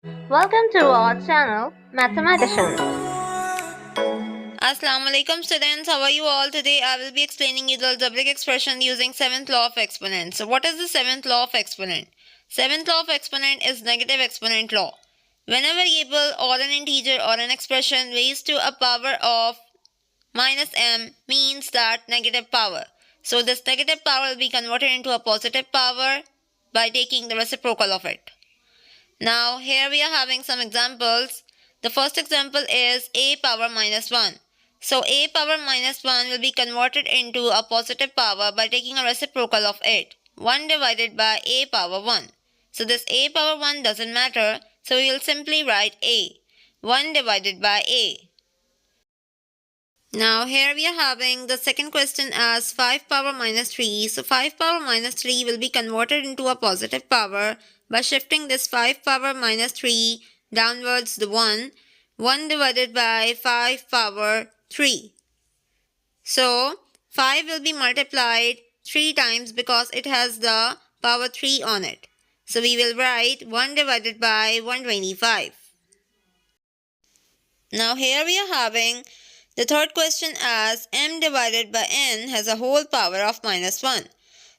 Welcome to our channel, Mathematicians. Assalamu alaikum students, how are you all? Today I will be explaining you the algebraic expression using 7th law of exponent. So what is the 7th law of exponent? 7th law of exponent is negative exponent law. When a variable or an integer or an expression raised to a power of minus m means that negative power. So this negative power will be converted into a positive power by taking the reciprocal of it. Now here we are having some examples. The first example is a power minus 1. So a power minus 1 will be converted into a positive power by taking a reciprocal of it. 1 divided by a power 1. So this a power 1 doesn't matter, so we will simply write a. 1 divided by a. Now here we are having the second question as 5 power minus 3. So 5 power minus 3 will be converted into a positive power by shifting this 5 power minus 3 downwards the 1. 1 divided by 5 power 3. So 5 will be multiplied 3 times because it has the power 3 on it. So we will write 1 divided by 125. Now here we are having the third question as m divided by n has a whole power of minus 1.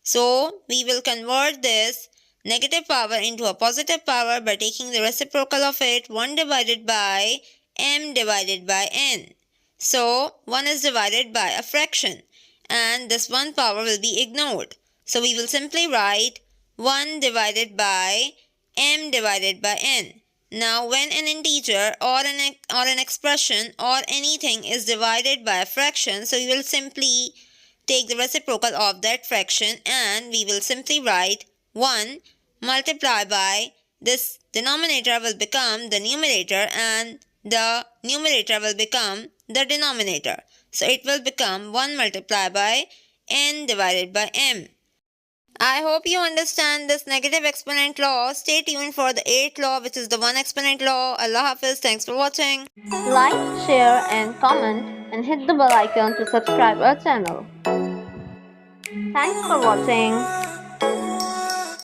So we will convert this negative power into a positive power by taking the reciprocal of it, 1 divided by m divided by n. So 1 is divided by a fraction and this 1 power will be ignored. So we will simply write 1 divided by m divided by n. Now when an integer or an expression or anything is divided by a fraction, so we will simply take the reciprocal of that fraction and we will simply write 1 multiply by this denominator will become the numerator and the numerator will become the denominator. So it will become 1 multiplied by n divided by m. I hope you understand this negative exponent law. Stay tuned for the 8th law, which is the one exponent law. Allah Hafiz. Thanks for watching. Like, share and comment and hit the bell icon to subscribe our channel. Thanks for watching.